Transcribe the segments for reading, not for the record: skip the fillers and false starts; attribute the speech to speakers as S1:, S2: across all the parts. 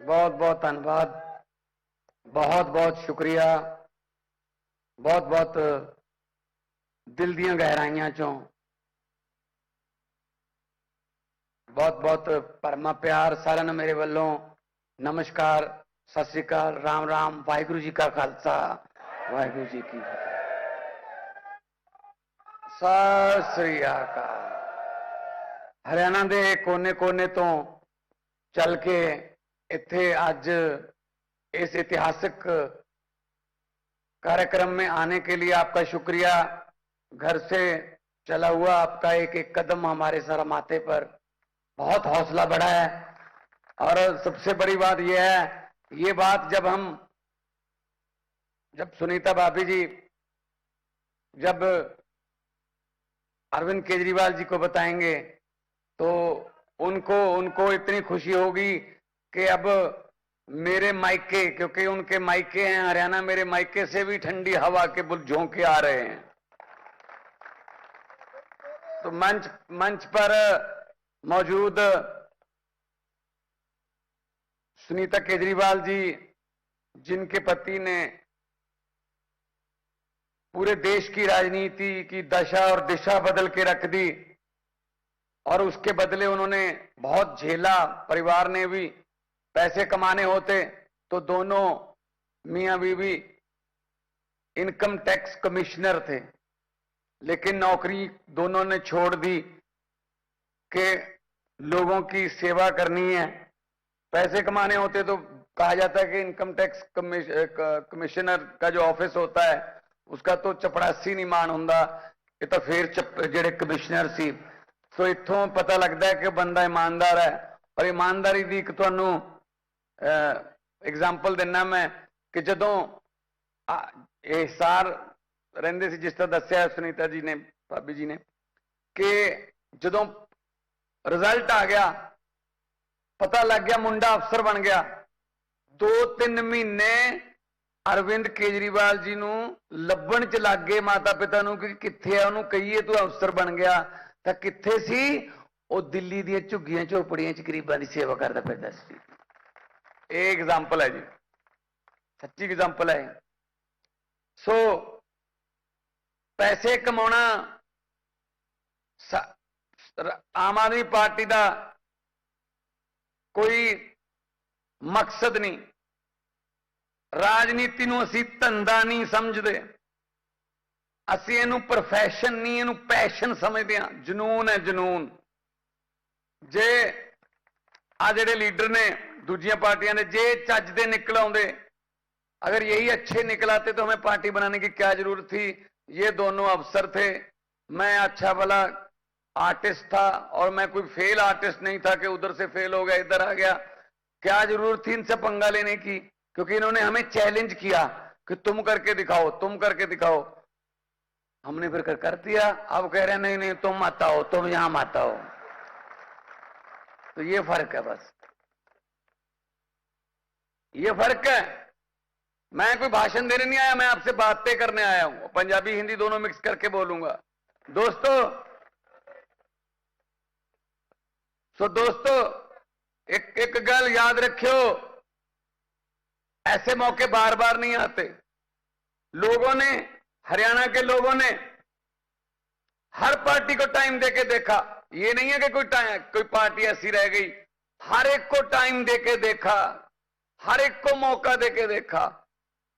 S1: बहुत बहुत धन्यवाद, बहुत बहुत शुक्रिया, बहुत बहुत दिल दियां गहराइयां चों बहुत बहुत परमा प्यार सारिਆਂ ਨੂੰ मेरे ਵੱਲੋਂ नमस्कार, सत श्री अकाल, राम राम, वाहिगुरु जी का खालसा, वाहिगुरु जी की फतेह। सत श्री अकाल। हरियाणा के कोने कोने तो चल के इत्थे अज इस ऐतिहासिक कार्यक्रम में आने के लिए आपका शुक्रिया। घर से चला हुआ आपका एक एक कदम हमारे सर माथे पर बहुत हौसला बढ़ा है। और सबसे बड़ी बात यह है, ये बात जब सुनीता भाभी जी जब अरविंद केजरीवाल जी को बताएंगे तो उनको इतनी खुशी होगी कि अब मेरे मायके, क्योंकि उनके मायके हैं हरियाणा, मेरे मायके से भी ठंडी हवा के बुल झोंके आ रहे हैं। तो मंच पर मौजूद सुनीता केजरीवाल जी, जिनके पति ने पूरे देश की राजनीति की दशा और दिशा बदल के रख दी और उसके बदले उन्होंने बहुत झेला, परिवार ने भी। पैसे कमाने होते तो दोनों मियां बीवी इनकम टैक्स कमिश्नर थे, लेकिन नौकरी दोनों ने छोड़ दी कि लोगों की सेवा करनी है। पैसे कमाने होते तो कहा जाता है कि इनकम टैक्स कमिश्नर का जो ऑफिस होता है उसका तो चपड़ासी नहीं मान हुंदा, ये तो फिर जेडे कमिश्नर सी। तो इत्थों पता लगता है कि बंदा ईमानदार है। और ईमानदारी की एक तुहानू एग्जाम्पल देना मैं कि जदों हिसार रहिंदे सी, जिस तरह दस्सिया सुनीता जी ने, भाभी जी ने, कि जदों रिजल्ट आ गया, पता लग गया मुंडा अफसर बन गया, 2-3 महीने अरविंद केजरीवाल जी नू लभण च लग गए माता पिता नू कि कित्थे है, उन्होंने कहिए तू अफसर बन गया, तो कित्थे सी वो दिल्ली दी झुग्गियां झोपड़ियां च गरीबां दी सेवा करदा फिरदा सी। ये एग्जाम्पल है जी, सच्ची एग्जाम्पल है। सो पैसे कमाना आम आदमी पार्टी का कोई मकसद नहीं। राजनीति नूं असीं धंधा नहीं समझते, असीं इहनूं प्रोफैशन नहीं, इहनूं पैशन समझते हैं, जनून है जनून। जे आ जिहड़े लीडर ने दूजियां पार्टियां ने, जे चज दे निकल आउंदे, अगर यही अच्छे निकल आते तो हमें पार्टी बनाने की क्या जरूरत थी। ये दोनों अफसर थे, मैं अच्छा भला आर्टिस्ट था और मैं कोई फेल आर्टिस्ट नहीं था कि उधर से फेल हो गया इधर आ गया। क्या जरूरत थी इनसे पंगा लेने की, क्योंकि इन्होंने हमें चैलेंज किया कि तुम करके दिखाओ, तुम करके दिखाओ। हमने फिर कर दिया। अब कह रहे हैं नहीं नहीं तुम मत आओ, तुम यहां मत आओ। तो ये फर्क है, बस ये फर्क है। मैं कोई भाषण देने नहीं आया, मैं आपसे बातें करने आया हूं। पंजाबी हिंदी दोनों मिक्स करके बोलूंगा। दोस्तों एक गल याद रखियो, ऐसे मौके बार बार नहीं आते। लोगों ने, हरियाणा के लोगों ने हर पार्टी को टाइम देके देखा। ये नहीं है कि कोई पार्टी ऐसी रह गई, हर एक को टाइम देके देखा, हर एक को मौका देके देखा,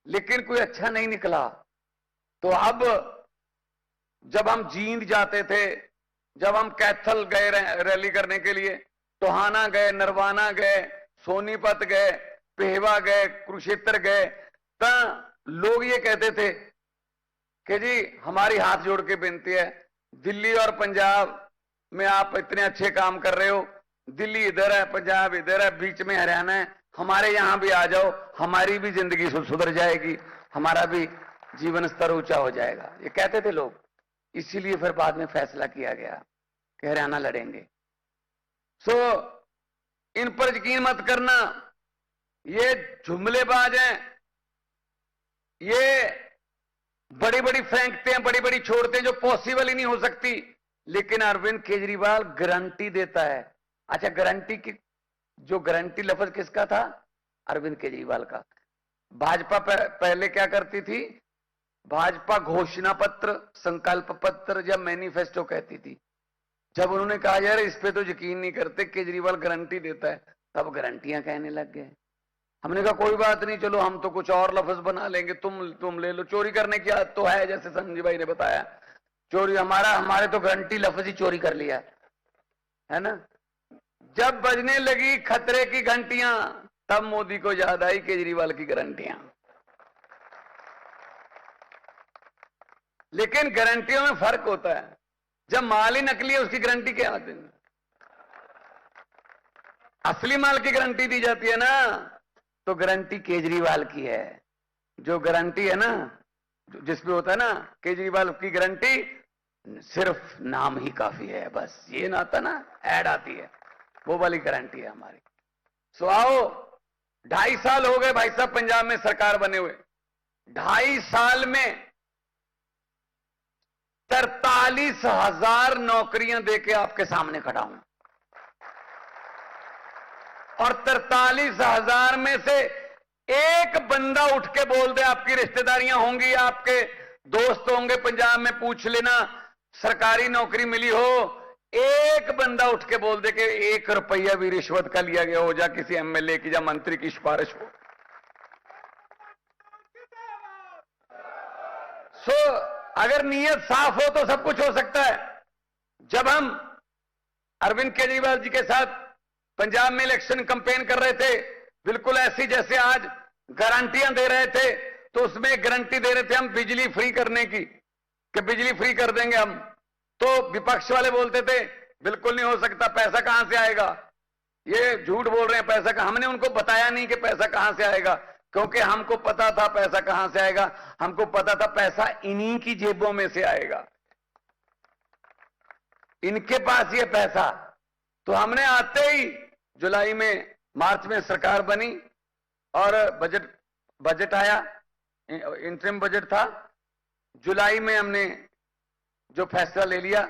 S1: लेकिन कोई अच्छा नहीं निकला। तो अब जब हम जींद जाते थे, जब हम कैथल गए रैली करने के लिए, टोहाना गए, नरवाना गए, सोनीपत गए, पेहवा गए, कुरुक्षेत्र गए, तो लोग ये कहते थे कि जी हमारी हाथ जोड़ के बेनती है, दिल्ली और पंजाब में आप इतने अच्छे काम कर रहे हो, दिल्ली इधर है, पंजाब इधर है, बीच में हरियाणा है, हमारे यहां भी आ जाओ, हमारी भी जिंदगी सुधर जाएगी, हमारा भी जीवन स्तर ऊंचा हो जाएगा। ये कहते थे लोग। इसीलिए फिर बाद में फैसला किया गया कि हरियाणा लड़ेंगे। सो इन पर यकीन मत करना, ये जुमलेबाज हैं, ये बड़ी बड़ी फेंकते हैं, बड़ी बड़ी छोड़ते हैं जो पॉसिबल ही नहीं हो सकती। लेकिन अरविंद केजरीवाल गारंटी देता है। अच्छा, गारंटी की जो गारंटी लफ्ज किसका था? अरविंद केजरीवाल का। भाजपा पहले क्या करती थी, भाजपा घोषणा पत्र, संकल्प पत्र या मैनिफेस्टो कहती थी। जब उन्होंने कहा यार इस पे तो यकीन नहीं करते, केजरीवाल गारंटी देता है, तब गारंटियां कहने लग गए। हमने कहा कोई बात नहीं, चलो हम तो कुछ और लफ्ज बना लेंगे, तुम ले लो। चोरी करने की आदत तो है, जैसे संजय भाई ने बताया, चोरी हमारे तो गारंटी लफ्ज ही चोरी कर लिया है ना। जब बजने लगी खतरे की घंटियां, तब मोदी को याद आई केजरीवाल की गारंटियां। लेकिन गारंटियों में फर्क होता है, जब माल ही नकली है उसकी गारंटी क्या आती है, असली माल की गारंटी दी जाती है ना, तो गारंटी केजरीवाल की है। जो गारंटी है ना, जिसमें होता है ना केजरीवाल की गारंटी, सिर्फ नाम ही काफी है, बस ये ना आता ना, ऐड आती है, वो वाली गारंटी है हमारी। सो आओ, 2.5 साल हो गए भाई साहब पंजाब में सरकार बने हुए। 2.5 साल में 43,000 नौकरियां देके आपके सामने खड़ा हूं, और 43,000 में से एक बंदा उठ के बोल दे, आपकी रिश्तेदारियां होंगी, आपके दोस्त होंगे पंजाब में, पूछ लेना सरकारी नौकरी मिली हो, एक बंदा उठ के बोल दे कि 1 रुपया भी रिश्वत का लिया गया हो, जा किसी एमएलए की या मंत्री की सिफारिश हो। अगर नीयत साफ हो तो सब कुछ हो सकता है। जब हम अरविंद केजरीवाल जी के साथ पंजाब में इलेक्शन कैंपेन कर रहे थे, बिल्कुल ऐसी जैसे आज गारंटियां दे रहे थे, तो उसमें गारंटी दे रहे थे हम बिजली फ्री करने की, कि बिजली फ्री कर देंगे हम। तो विपक्ष वाले बोलते थे बिल्कुल नहीं हो सकता, पैसा कहां से आएगा, ये झूठ बोल रहे हैं, पैसा कहां। हमने उनको बताया नहीं कि पैसा कहां से आएगा, क्योंकि हमको पता था पैसा कहां से आएगा, हमको पता था पैसा इन्हीं की जेबों में से आएगा, इनके पास ये पैसा। तो हमने आते ही जुलाई में, मार्च में सरकार बनी और बजट आया, इंटरिम बजट था। जुलाई में हमने जो फैसला ले लिया,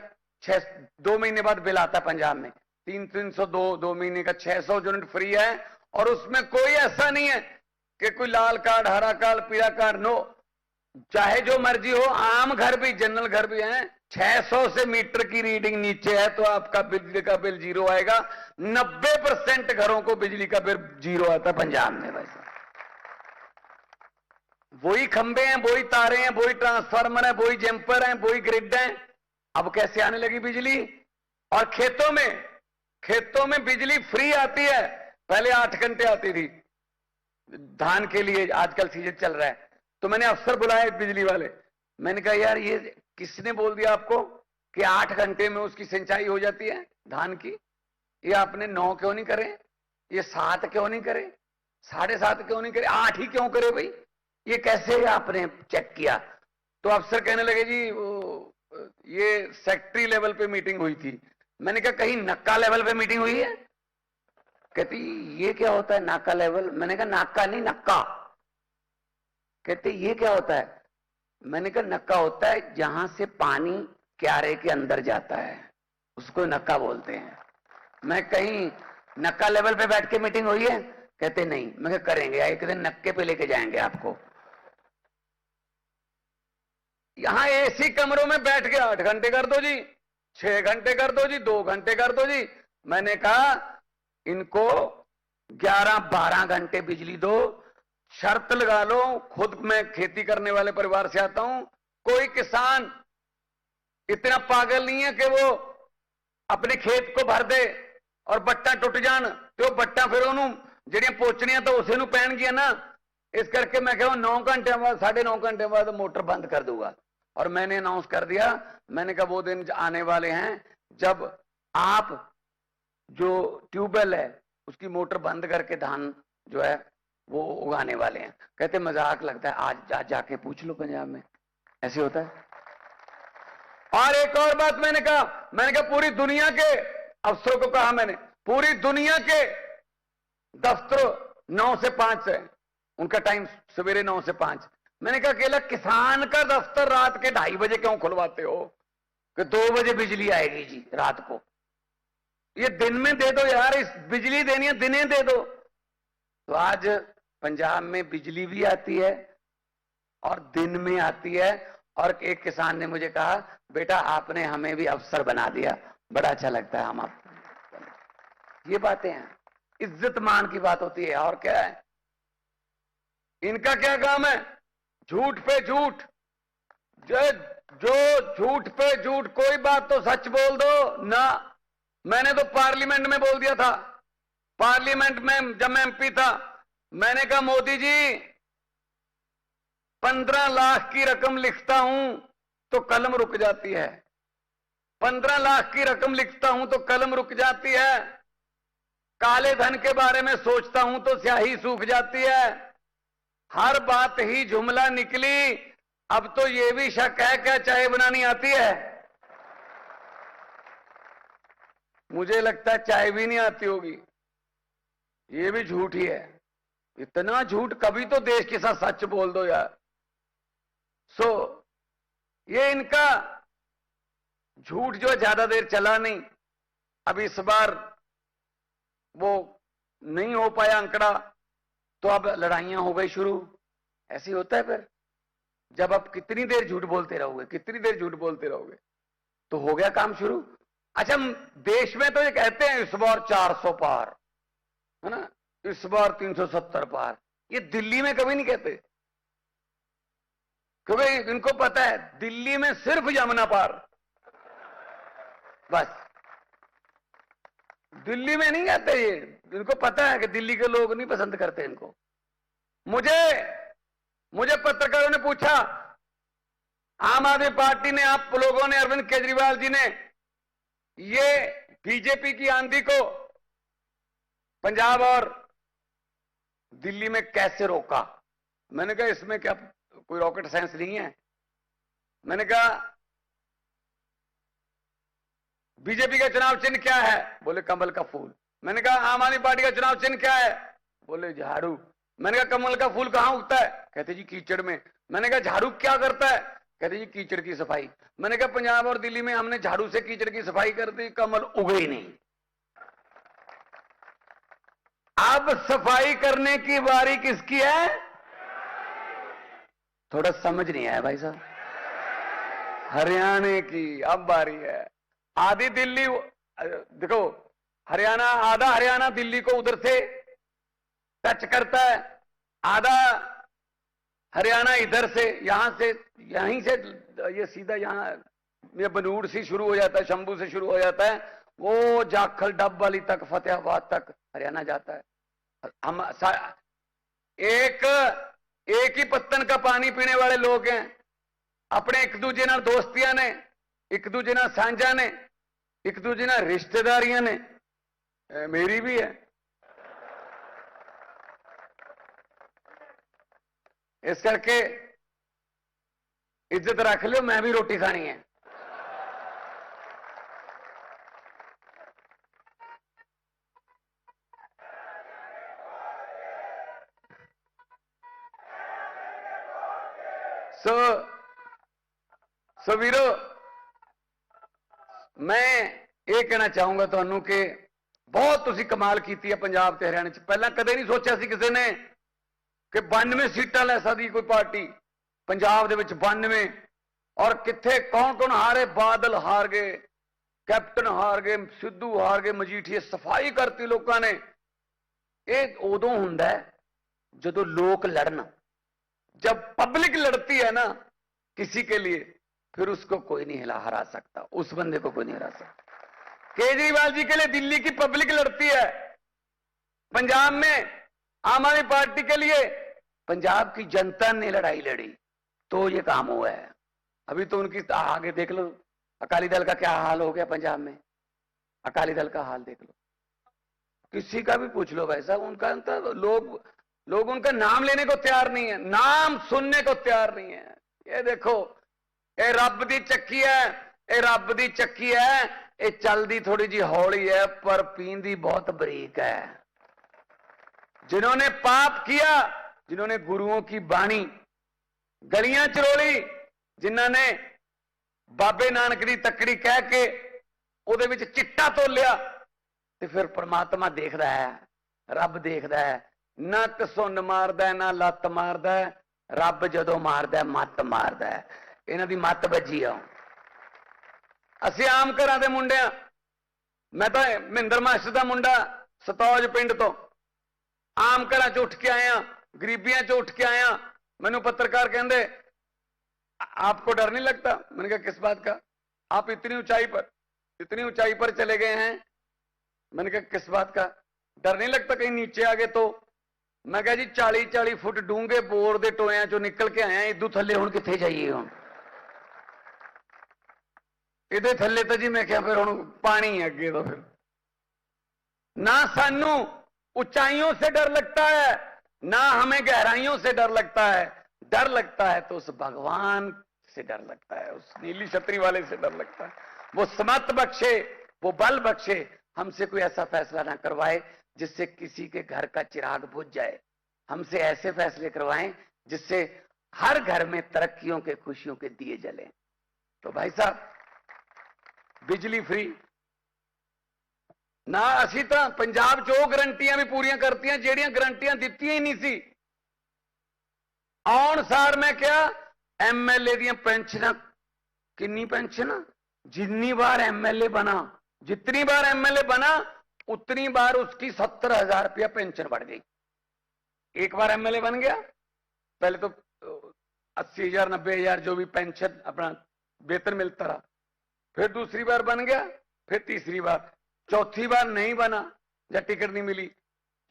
S1: 2 महीने बाद बिल आता पंजाब में, 302 2 महीने का 600 यूनिट फ्री है, और उसमें कोई ऐसा नहीं है कि कोई लाल कार्ड, हरा कार्ड, पीला कार्ड, नो, चाहे जो मर्जी हो, आम घर भी, जनरल घर भी हैं, 600 से मीटर की रीडिंग नीचे है तो आपका बिजली का बिल 0 आएगा। 90% घरों को बिजली का बिल 0 आता पंजाब में। वैसे वही खंबे हैं, वही तारे हैं, वही ट्रांसफार्मर है, वही जंपर हैं, वही ग्रिड हैं। अब कैसे आने लगी बिजली? और खेतों में बिजली फ्री आती है, पहले 8 घंटे आती थी धान के लिए, आजकल सीजन चल रहा है। तो मैंने अफसर बुलाए बिजली वाले, मैंने कहा यार ये किसने बोल दिया आपको कि 8 घंटे में उसकी सिंचाई हो जाती है धान की? ये आपने 9 क्यों नहीं करे, ये 7 क्यों नहीं करे, 7.5 क्यों नहीं करे, 8 ही क्यों करे भाई? ये कैसे आपने चेक किया? तो अफसर कहने लगे जी ये सेक्रेटरी लेवल पे मीटिंग हुई थी। मैंने कहा कहीं नक्का लेवल पे मीटिंग हुई है? कहती ये क्या होता है नाका लेवल? मैंने कहा नाका नहीं नक्का। कहते ये क्या होता है? मैंने कहा नक्का होता है जहां से पानी क्यारे के अंदर जाता है, उसको नक्का बोलते हैं। मैं कहीं नक्का लेवल पे बैठ के मीटिंग हुई है? कहते नहीं। मैं कहा करेंगे, एक दिन नक्के पे लेके जाएंगे आपको। यहां एसी कमरों में बैठ के 8 घंटे कर दो जी, 6 घंटे कर दो जी, 2 घंटे कर दो जी। मैंने कहा इनको 11-12 घंटे बिजली दो, शर्त लगा लो। खुद मैं खेती करने वाले परिवार से आता हूं, कोई किसान इतना पागल नहीं है कि वो अपने खेत को भर दे और बट्टा टुट जान तो बट्टा फिर उन्होंने ਜਿਹੜੀਆਂ ਪੋਚਣੀਆਂ तो उसे पहन गया ना। इस करके मैं कहूं 9 घंटे बाद, 9.5 घंटे बाद मोटर बंद कर दूंगा। और मैंने अनाउंस कर दिया, मैंने कहा वो दिन आने वाले हैं जब आप जो ट्यूबवेल है उसकी मोटर बंद करके धान जो है वो उगाने वाले हैं। कहते मजाक लगता है, आज जाके पूछ लो पंजाब में ऐसे होता है। और एक और बात मैंने कहा पूरी दुनिया के अफसरों को कहा, मैंने पूरी दुनिया के दफ्तर 9 से 5 है, उनका टाइम सवेरे 9 से 5। मैंने कहा अकेला किसान का दफ्तर रात के 2:30 बजे क्यों खुलवाते हो कि 2 बजे बिजली आएगी जी रात को? ये दिन में दे दो यार, इस बिजली देनी है दिने दे दो। तो आज पंजाब में बिजली भी आती है और दिन में आती है। और एक किसान ने मुझे कहा, बेटा आपने हमें भी अफसर बना दिया, बड़ा अच्छा लगता है हम आप। ये बातें हैं, इज्जत मान की बात होती है। और क्या है, इनका क्या काम है? झूठ पे झूठ। जो झूठ पे झूठ, कोई बात तो सच बोल दो ना। मैंने तो पार्लियामेंट में बोल दिया था, पार्लियामेंट में जब मैं एमपी था, मैंने कहा मोदी जी 15 लाख की रकम लिखता हूं तो कलम रुक जाती है, 15 लाख की रकम लिखता हूं तो कलम रुक जाती है, काले धन के बारे में सोचता हूं तो स्याही सूख जाती है, हर बात ही जुमला निकली। अब तो यह भी शक है क्या चाय बनानी आती है? मुझे लगता है चाय भी नहीं आती होगी। ये भी झूठ ही है। इतना झूठ, कभी तो देश के साथ सच बोल दो यार। ये इनका झूठ जो ज्यादा देर चला नहीं। अब इस बार वो नहीं हो पाया आंकड़ा, तो अब लड़ाइयां हो गई शुरू। ऐसे होता है फिर, जब आप कितनी देर झूठ बोलते रहोगे, कितनी देर झूठ बोलते रहोगे, तो हो गया काम शुरू। अच्छा, देश में तो ये कहते हैं इस बार 400 पार है ना, इस बार 370 पार। ये दिल्ली में कभी नहीं कहते, क्योंकि इनको पता है दिल्ली में सिर्फ यमुना पार, बस। दिल्ली में नहीं कहते ये, इनको पता है कि दिल्ली के लोग नहीं पसंद करते इनको। मुझे पत्रकारों ने पूछा, आम आदमी पार्टी ने, आप लोगों ने, अरविंद केजरीवाल जी ने ये बीजेपी की आंधी को पंजाब और दिल्ली में कैसे रोका? मैंने कहा इसमें क्या कोई रॉकेट साइंस नहीं है। मैंने कहा बीजेपी का चुनाव चिन्ह क्या है? बोले कमल का फूल। मैंने कहा आम आदमी पार्टी का चुनाव चिन्ह क्या है? बोले झाड़ू। मैंने कहा कमल का फूल कहां उगता है? कहते जी कीचड़ में। मैंने कहा झाड़ू क्या करता है? कहते जी कीचड़ की सफाई। मैंने कहा पंजाब और दिल्ली में हमने झाड़ू से कीचड़ की सफाई कर दी, कमल उगे ही नहीं। अब सफाई करने की बारी किसकी है? थोड़ा समझ नहीं आया भाई साहब। हरियाणा की अब बारी है। आधी दिल्ली, देखो हरियाणा, आधा हरियाणा दिल्ली को उधर से टच करता है, आधा हरियाणा इधर से, यहां से, यहीं से ये सीधा यहां ये बनूड़ से शुरू हो जाता है, शंभू से शुरू हो जाता है, वो जाखल डब वाली तक, फतेहाबाद तक हरियाणा जाता है। हम एक ही पत्तन का पानी पीने वाले लोग हैं। अपने एक दूजे ना दोस्तियां ने, एक दूजे ना सांझा ने, एक दूजे ना रिश्तेदारियां ने, मेरी भी है। इस करके इज्जत रख लो, मैं भी रोटी खानी है। सो वीरो, मैं ये कहना चाहूंगा ਤੁਹਾਨੂੰ कि बहुत तुसी कमाल की है पंजाब ते हरियाणा च। पहला कदे नहीं सोचा सी किसी ने कि 92 सीटां लै सकदी कोई पार्टी पंजाब दे विच, 92। और किथे कौन कौन हारे? बादल हार गए, कैप्टन हार गए, सिद्धू हार गए, मजीठीए सफाई करती लोगों ने। ये उदों हुंदा है जदों लोग लड़न। जब पब्लिक लड़ती है ना किसी के लिए, फिर उसको कोई नहीं हरा सकता, उस बंदे को कोई नहीं हरा सकता। केजरीवाल जी के लिए दिल्ली की पब्लिक लड़ती है, पंजाब में आम आदमी पार्टी के लिए पंजाब की जनता ने लड़ाई लड़ी, तो ये काम हुआ है। अभी तो उनकी आगे देख लो, अकाली दल का क्या हाल हो गया पंजाब में। अकाली दल का हाल देख लो, किसी का भी पूछ लो भाई साहब, उनका लोग उनका नाम लेने को तैयार नहीं है, नाम सुनने को तैयार नहीं है। ये देखो, ये रब दी चक्की है, ये रब दी चक्की है, ये चलती थोड़ी जी हौली है पर पींदी बहुत बरीक है। जिन्होंने पाप किया, जिन्होंने गुरुओं की बाणी गलियां चरोली, जिन्होंने बाबे नानक दी तकड़ी कह के ਉਹਦੇ ਵਿੱਚ चिट्टा तोलिया, तो फिर परमात्मा देखता है, रब देखता है, ना घसुन मारदा ना लत्त मारदा, रब जदों मारदा मत मारदा। इन्हां दी मत बजी आ। असीं आम घरां दे मुंडे आ। मैं तो महेंद्र मास्टर दा मुंडा सतौज पिंड तो आम घरां च उठ के आया, गरीबियां च उठ के आया। मैनू पत्रकार कहंदे आपको डर नहीं लगता? मैंने कहा किस बात का? आप इतनी ऊंचाई पर चले गए हैं। मैंने कहा किस बात का डर नहीं लगता कहीं नीचे आ गए तो? मैं कहा जी 40-40 फुट डूंगे बोर दे टोया चो निकल के आया, इदू थले हुण कित्थे जाइए? हुण इहदे थले तो जी मैं क्या फिर हुण पानी है अगे। तो फिर ना सानू ऊंचाइयों से डर लगता है, ना हमें गहराइयों से डर लगता है। डर लगता है तो उस भगवान से डर लगता है, उस नीली छतरी वाले से डर लगता है। वो समत बख्शे, वो बल बख्शे, हमसे कोई ऐसा फैसला ना करवाए जिससे किसी के घर का चिराग बुझ जाए। हमसे ऐसे फैसले करवाएं जिससे हर घर में तरक्कियों के, खुशियों के दिए जले। तो भाई साहब बिजली फ्री ना, असी तो पंजाब च गारंटियां भी पूरी करती ਜਿਹੜੀਆਂ गारंटियां ਦਿੱਤੀਆਂ ही नहीं सी। आउण सार मैं क्या एमएलए दी पेंशन, किन्नी पेंशन? जितनी बार एमएलए बना, जितनी बार एमएलए बना उतनी बार उसकी 70,000 रुपया पेंशन बढ़ गई। एक बार एमएलए बन गया, पहले तो 80,000 90,000 जो भी पेंशन अपना वेतन मिलता रहा, फिर दूसरी बार बन गया, फिर तीसरी बार, चौथी बार नहीं बना या टिकट नहीं मिली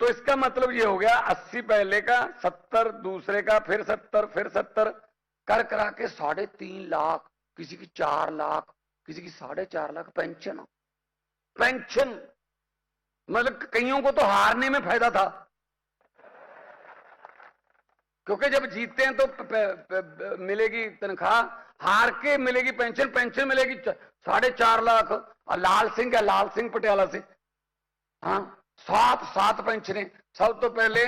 S1: तो इसका मतलब ये हो गया 80 पहले का, 70 दूसरे का, फिर 70, फिर 70 कर करा के 3.5 लाख, किसी की 4 लाख, किसी की 4.5 लाख पेंशन। पेंशन मतलब कईयों को तो हारने में फायदा था, क्योंकि जब जीतते हैं तो मिलेगी तनख्वाह, हार के मिलेगी पेंशन। पेंशन मिलेगी 4.5 लाख। और लाल सिंह है, लाल सिंह पटियाला से, हाँ 7 पेंशनें। सब तो पहले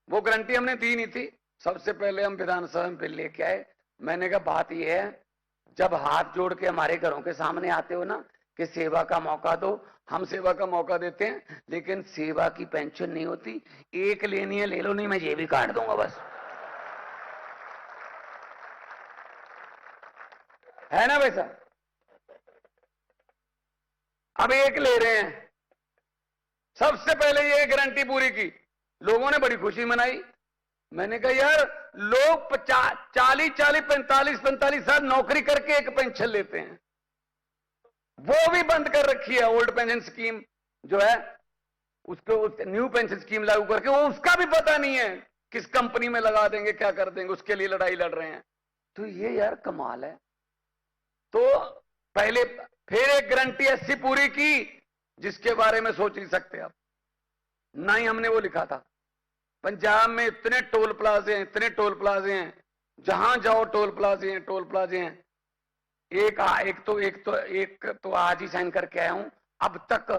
S1: वो गारंटी हमने दी नहीं थी, सबसे पहले हम विधानसभा में बिल लेके आए। मैंने कहा बात यह है, जब हाथ जोड़ के हमारे घरों के सामने आते हो ना कि सेवा का मौका दो, हम सेवा का मौका देते हैं, लेकिन सेवा की पेंशन नहीं होती। एक लेनी है ले लो, नहीं मैं ये भी काट दूंगा बस, है ना वैसा? अब एक ले रहे हैं। सबसे पहले ये गारंटी पूरी की, लोगों ने बड़ी खुशी मनाई। मैंने कहा यार लोग 40 45 साल नौकरी करके एक पेंशन लेते हैं, वो भी बंद कर रखी है। ओल्ड पेंशन स्कीम जो है उसको न्यू पेंशन स्कीम लागू करके, वो उसका भी पता नहीं है किस कंपनी में लगा देंगे, क्या कर देंगे, उसके लिए लड़ाई लड़ रहे हैं। तो ये यार कमाल है। तो पहले फिर एक गारंटी ऐसी पूरी की जिसके बारे में सोच नहीं सकते आप। ना ही हमने वो लिखा था। पंजाब में इतने टोल प्लाजे हैं, इतने टोल प्लाजे हैं, जहां जाओ टोल प्लाजे हैं, टोल प्लाजे हैं। एक तो आज ही साइन करके आया हूं, अब तक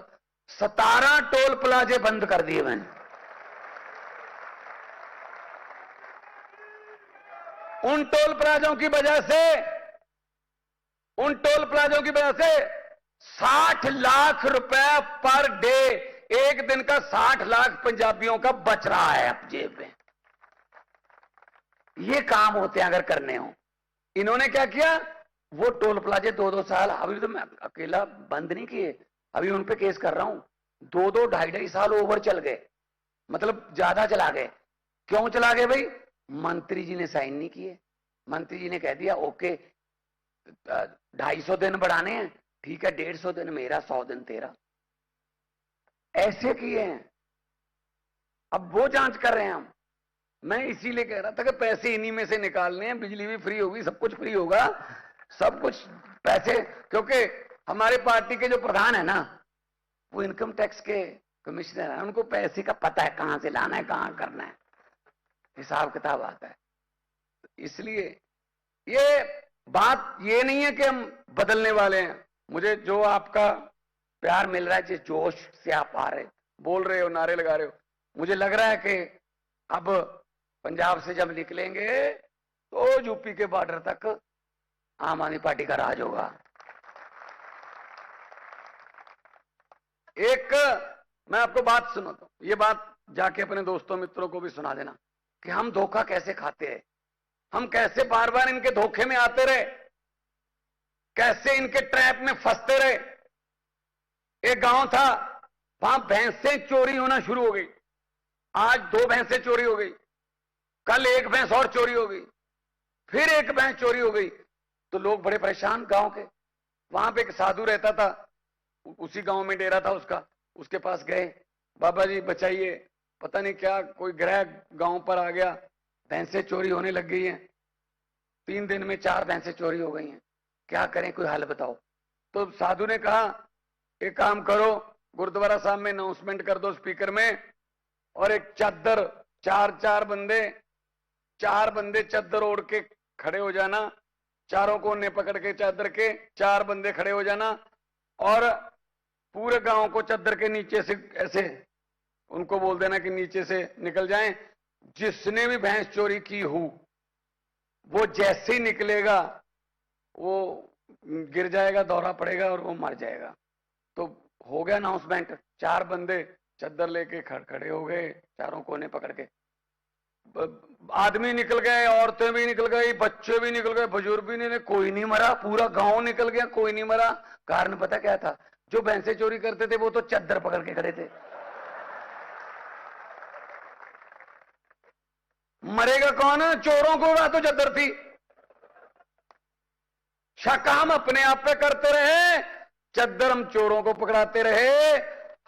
S1: 17 टोल प्लाजे बंद कर दिए मैंने। उन टोल प्लाजों की वजह से 60 लाख रुपए पर डे, एक दिन का 60 लाख पंजाबियों का बच रहा है अब जेब में। ये काम होते हैं अगर करने हो। इन्होंने क्या किया, वो टोल प्लाजे 2-2 साल, अभी तो मैं अकेला बंद नहीं किए, अभी उन पे केस कर रहा हूं। 2-2 2.5 साल ओवर चल गए, मतलब ज्यादा चला गए। क्यों चला गए भाई? मंत्री जी ने साइन नहीं किए। मंत्री जी ने कह दिया ओके 250 दिन बढ़ाने हैं, ठीक है 150 दिन मेरा, 100 दिन तेरा। ऐसे किए हैं। अब वो जांच कर रहे हैं हम। मैं इसीलिए कह रहा था कि पैसे इन्हीं में से निकालने हैं, बिजली भी फ्री होगी, सब कुछ फ्री होगा, सब कुछ पैसे। क्योंकि हमारे पार्टी के जो प्रधान है ना, वो इनकम टैक्स के कमिश्नर है, उनको पैसे का पता है, कहां से लाना है, कहां करना है, हिसाब किताब आता है। इसलिए ये बात ये नहीं है कि हम बदलने वाले हैं। मुझे जो आपका प्यार मिल रहा है, जिस जोश से आप आ रहे, बोल रहे हो, नारे लगा रहे हो, मुझे लग रहा है कि अब पंजाब से जब निकलेंगे तो यूपी के बॉर्डर तक आम आदमी पार्टी का राज होगा। एक मैं आपको बात सुनाता हूं, ये बात जाके अपने दोस्तों मित्रों को भी सुना देना कि हम धोखा कैसे खाते हैं, हम कैसे बार बार इनके धोखे में आते रहे, कैसे इनके ट्रैप में फंसते रहे। एक गांव था, वहां भैंसें चोरी होना शुरू हो गई। आज 2 भैंसें चोरी हो गई, कल 1 भैंस और चोरी हो गई, फिर 1 भैंस चोरी हो गई। तो लोग बड़े परेशान गांव के। वहां पे एक साधु रहता था, उसी गांव में डेरा था उसका। उसके पास गए, बाबा जी बचाइए, पता नहीं क्या कोई ग्रह गांव पर आ गया, भैंसें चोरी होने लग गई हैं। 3 दिन में 4 भैंसें चोरी हो गई हैं, क्या करें, कोई हल बताओ। तो साधु ने कहा एक काम करो, गुरुद्वारा साहब में अनाउंसमेंट कर दो स्पीकर में, और एक चादर, 4 बंदे चादर ओढ़ के खड़े हो जाना, चारों कोने पकड़ के चादर के 4 बंदे खड़े हो जाना, और पूरे गांव को चादर के नीचे से ऐसे उनको बोल देना कि नीचे से निकल जाएं। जिसने भी भैंस चोरी की हो वो जैसे ही निकलेगा वो गिर जाएगा, दौरा पड़ेगा और वो मर जाएगा। तो हो गया अनाउंसमेंट, 4 बंदे चादर लेके खड़े हो गए, चारों कोने पकड़ के। आदमी निकल गए, औरतें भी निकल गई, बच्चे भी निकल गए, बुजुर्ग भी नहीं, कोई नहीं मरा, पूरा गांव निकल गया, कोई नहीं मरा। कारण पता क्या था? जो भैंसे चोरी करते थे वो तो चादर पकड़ के खड़े थे। मरेगा कौन? चोरों को तो चादर थी। शक हम अपने आप पे करते रहे, चादर हम चोरों को पकड़ाते रहे।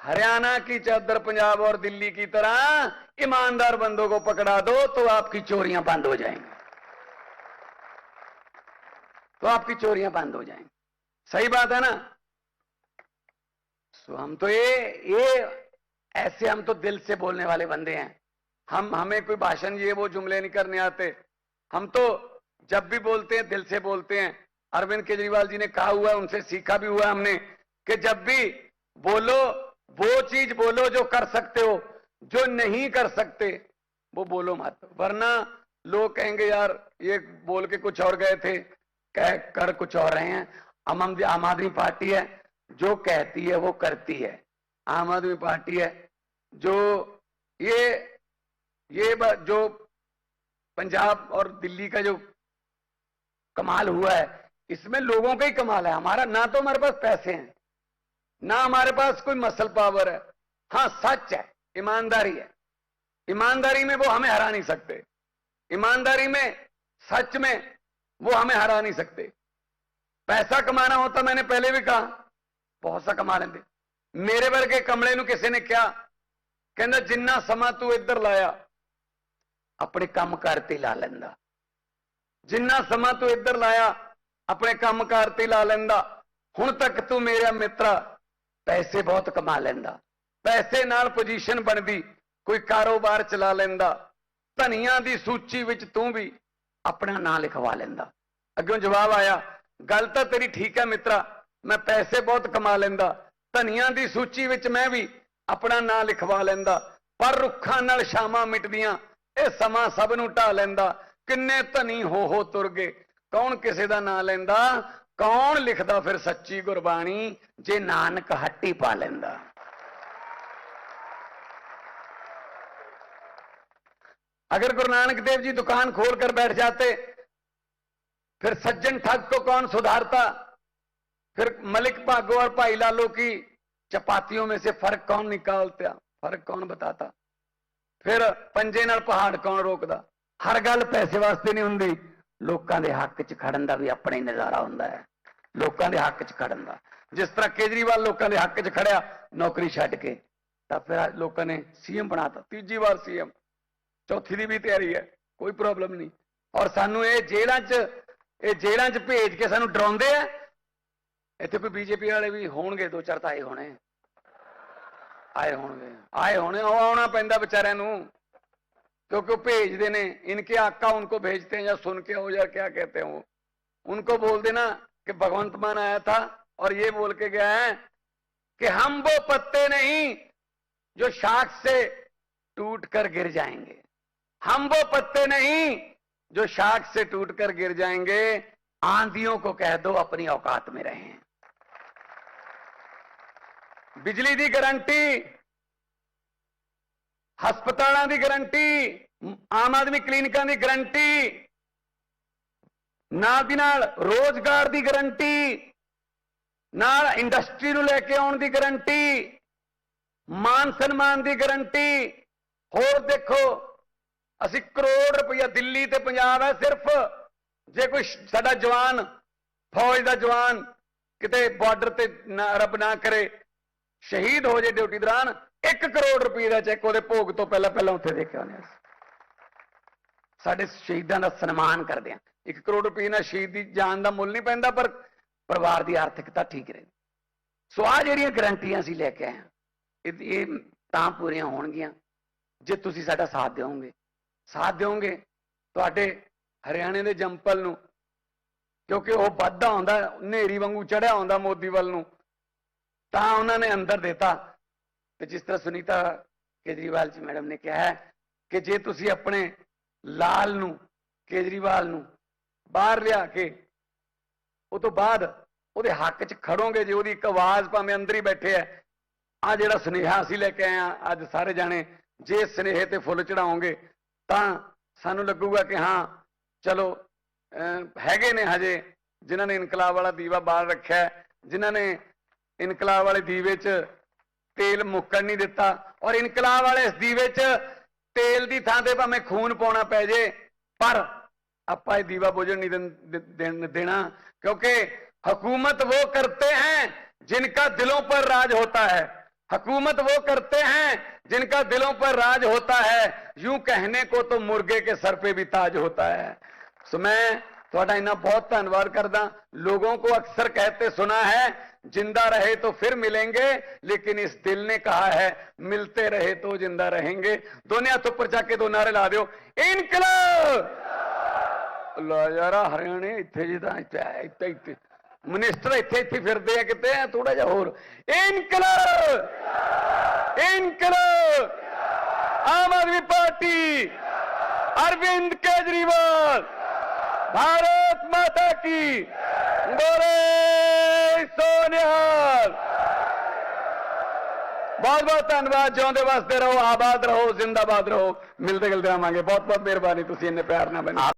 S1: हरियाणा की चादर पंजाब और दिल्ली की तरह ईमानदार बंदों को पकड़ा दो तो आपकी चोरियां बंद हो जाएंगी, तो आपकी चोरियां बंद हो जाएंगी। सही बात है ना? सो हम तो ये ऐसे, हम तो दिल से बोलने वाले बंदे हैं। हमें कोई भाषण ये वो जुमले नहीं करने आते। हम तो जब भी बोलते हैं दिल से बोलते हैं। अरविंद केजरीवाल जी ने कहा हुआ है, उनसे सीखा भी हुआ हमने, कि जब भी बोलो वो चीज बोलो जो कर सकते हो, जो नहीं कर सकते वो बोलो मत, वरना लोग कहेंगे यार ये बोल के कुछ और गए थे, कह कर कुछ और रहे हैं। आम आदमी पार्टी है, जो कहती है वो करती है। आम आदमी पार्टी है जो ये जो पंजाब और दिल्ली का जो कमाल हुआ है, इसमें लोगों का ही कमाल है। हमारा ना तो हमारे पास पैसे हैं, ना हमारे पास कोई मसल पावर है। हाँ सच है, ईमानदारी है। ईमानदारी में वो हमें हरा नहीं सकते। ईमानदारी में, सच में वो हमें हरा नहीं सकते। पैसा कमाना होता, मैंने पहले भी कहा, बहुत सा कमा लेंगे। मेरे वर्गे कमले नूं किसी ने क्या कहना, जिन्ना समा तू इधर लाया अपने काम करते ला लेंदा, जिन्ना समा तू इधर लाया अपने काम करते ला लेंदा। हुण तक तू मेरा मित्रा पैसे बहुत कमा लेंदा, पैसे नाल पोजीशन बनदी, कोई कारोबार चला लेंदा, धनिया दी सूची विच तू भी अपना नाम लिखवा लेंदा। अग्गों जवाब आया, गल तां तेरी ठीक है मित्रा, मैं पैसे बहुत कमा लेंदा, धनिया दी सूची विच मैं भी अपना नाम लिखवा लेंदा, पर रुखां नाल शामां मिटदियां ਇਹ ਸਮਾਂ ਸਭ ਨੂੰ ਢਾ ਲੈਂਦਾ। किन्ने धनी हो तुर गए, कौन किसी का नाम लेंदा, कौन लिखदा फिर सच्ची गुरबाणी, जे नानक हट्टी पा लेंदा। अगर गुरु नानक देव जी दुकान खोल कर बैठ जाते, फिर सज्जन ठग को कौन सुधारता, फिर मलिक भागो और भाई लालो की चपातियों में से फर्क कौन निकालता, फर्क कौन बताता, फिर पंजे नाल पहाड़ कौन रोकदा। हर गल पैसे वास्ते नहीं हुंदी, लोकां दे हक च खड़न दा भी अपना ही नजारा हुंदा है, लोकां दे हक च खड़न दा। जिस तरह केजरीवाल लोकां दे हक च खड़िया नौकरी छड्ड के, तां फिर लोकां ने सीएम बनाता, तीजी बार सीएम, चौथी दी भी तैयारी है, कोई प्रॉब्लम नहीं। और सानू ये जेलां च भेज के सानू डराउंदे आ। इत्थे कोई बीजेपी वाले भी होणगे, 2-4 ताए होणे, आए होने, आना पैंदा बेचारियां नूं, क्योंकि भेजते ने, इनके आका उनको भेजते हैं, या सुन के हो या क्या कहते हैं वो, उनको बोल देना कि भगवंत मान आया था और ये बोल के गया है कि हम वो पत्ते नहीं जो शाख से टूट कर गिर जाएंगे, हम वो पत्ते नहीं जो शाख से टूट कर गिर जाएंगे। आंधियों को कह दो अपनी औकात में रहें। बिजली दी गारंटी ਹਸਪਤਾਲਾਂ ਦੀ ਗਾਰੰਟੀ, ਆਮ ਆਦਮੀ ਕਲੀਨਿਕਾਂ ਦੀ ਗਾਰੰਟੀ, ਨਾਲ ਦੀ ਨਾਲ ਰੋਜ਼ਗਾਰ ਦੀ ਗਾਰੰਟੀ, ਨਾਲ ਇੰਡਸਟਰੀ ਨੂੰ ਲੈ ਕੇ ਆਉਣ ਦੀ ਗਾਰੰਟੀ, ਮਾਨ ਸਨਮਾਨ ਦੀ ਗਾਰੰਟੀ। ਹੋਰ ਦੇਖੋ, ਅਸੀਂ ਕਰੋੜ ਰੁਪਇਆ, ਦਿੱਲੀ ਤੇ ਪੰਜਾਬ ਹੈ ਸਿਰਫ, ਜੇ ਕੋਈ ਸਾਡਾ ਜਵਾਨ, ਫੌਜ ਦਾ ਜਵਾਨ ਕਿਤੇ ਬਾਰਡਰ ਤੇ ਰੱਬ ਨਾ ਕਰੇ ਸ਼ਹੀਦ ਹੋ ਜੇ ਡਿਊਟੀ ਦੌਰਾਨ, 1 ਕਰੋੜ ਰੁਪਏ ਦਾ ਚੈੱਕ ਉਹਦੇ ਭੋਗ ਤੋਂ ਪਹਿਲਾਂ ਉੱਥੇ ਦੇਖਿਆ ਉਹਨੇ। ਸਾਡੇ ਸ਼ਹੀਦਾਂ ਦਾ ਸਨਮਾਨ ਕਰਦੇ ਆ। 1 ਕਰੋੜ ਰੁਪਏ ਨਾਲ ਸ਼ਹੀਦ ਦੀ ਜਾਨ ਦਾ ਮੁੱਲ ਨਹੀਂ ਪੈਂਦਾ, ਪਰ ਪਰਿਵਾਰ ਦੀ ਆਰਥਿਕਤਾ ਠੀਕ ਰਹੇ। ਸੋ ਆ ਜਿਹੜੀਆਂ ਗਰੰਟੀਆਂ ਅਸੀਂ ਲੈ ਕੇ ਆਏ ਹਾਂ, ਇਹ ਤਾਂ ਪੂਰੀਆਂ ਹੋਣਗੀਆਂ ਜੇ ਤੁਸੀਂ ਸਾਡਾ ਸਾਥ ਦਿਓਗੇ। ਤੁਹਾਡੇ ਹਰਿਆਣੇ ਦੇ ਜੰਪਲ ਨੂੰ, ਕਿਉਂਕਿ ਉਹ ਵੱਧਦਾ ਹੁੰਦਾ, ਹਨੇਰੀ ਵਾਂਗੂ ਚੜਿਆ ਹੁੰਦਾ ਮੋਦੀ ਵੱਲ ਨੂੰ, ਤਾਂ ਉਹਨਾਂ ਨੇ ਅੰਦਰ ਦੇਤਾ। ਤੇ ਜਿਸ ਤਰ੍ਹਾਂ ਸੁਨੀਤਾ ਕੇਜਰੀਵਾਲ ਜੀ ਮੈਡਮ ਨੇ ਕਿਹਾ ਹੈ ਕਿ ਜੇ ਤੁਸੀਂ ਆਪਣੇ ਲਾਲ ਨੂੰ, ਕੇਜਰੀਵਾਲ ਨੂੰ ਬਾਹਰ ਲਿਆ ਕੇ ਉਹ ਤੋਂ ਬਾਅਦ ਉਹਦੇ ਹੱਕ 'ਚ ਖੜੋਗੇ, ਜੇ ਉਹਦੀ ਇੱਕ ਆਵਾਜ਼ ਭਾਵੇਂ ਅੰਦਰ ਹੀ ਬੈਠੇ ਹੈ, ਆ ਜਿਹੜਾ ਸੁਨੇਹਾ ਅਸੀਂ ਲੈ ਕੇ ਆਏ ਆ ਅੱਜ ਸਾਰੇ ਜਾਣੇ, ਜੇ ਸੁਨੇਹੇ ਤੇ ਫੁੱਲ ਚੜਾਓਗੇ ਤਾਂ ਸਾਨੂੰ ਲੱਗੂਗਾ ਕਿ ਹਾਂ ਚਲੋ ਹੈਗੇ ਨੇ ਹਜੇ ਜਿਨ੍ਹਾਂ ਨੇ ਇਨਕਲਾਬ ਵਾਲਾ ਦੀਵਾ ਬਾਲ ਰੱਖਿਆ, ਜਿਨ੍ਹਾਂ ਨੇ ਇਨਕਲਾਬ ਵਾਲੇ ਦੀਵੇ 'ਚ ਤੇਲ ਮੁੱਕਣ ਨਹੀਂ ਦਿੱਤਾ, ਔਰ ਇਨਕਲਾਬ ਵਾਲੇ ਇਸ ਦੀਵੇ 'ਚ ਤੇਲ ਦੀ ਥਾਂ ਤੇ ਭਾਵੇਂ ਖੂਨ ਪਾਉਣਾ ਪੈ ਜੇ, ਪਰ ਆਪਾਂ ਇਹ ਦੀਵਾ ਬੁਝਣ नहीं देना, क्योंकि हुकूमत वो करते हैं जिनका दिलों पर राज होता है। हुकूमत वो करते हैं जिनका दिलों पर राज होता है, यूं कहने को तो मुर्गे के सर पे भी ताज होता है। सो मैं थोड़ा इन्ना बहुत धन्यवाद करदा। लोगों को अक्सर कहते सुना है जिंदा रहे तो फिर मिलेंगे, लेकिन इस दिल ने कहा है मिलते रहे तो जिंदा रहेंगे। दोनों हाथ ऊपर जाके 2 नारे ला दो, इनकलाब। ला यार हरियाणे इत्थे जी तां इत्थे मिनिस्टर इत्थे फिरदे आ किते, थोड़ा जिहा होर, इनकलाब, इनकलाब, आम आदमी पार्टी, अरविंद केजरीवाल, भारत माता की, बोले सोनिहाल। बहुत बहुत धन्यवाद। जिउंदे वसदे रहो, आबाद रहो, जिंदाबाद रहो। मिलते गिलते आवांगे। बहुत बहुत मेहरबानी, तुसीं इन्ने प्यार नाल।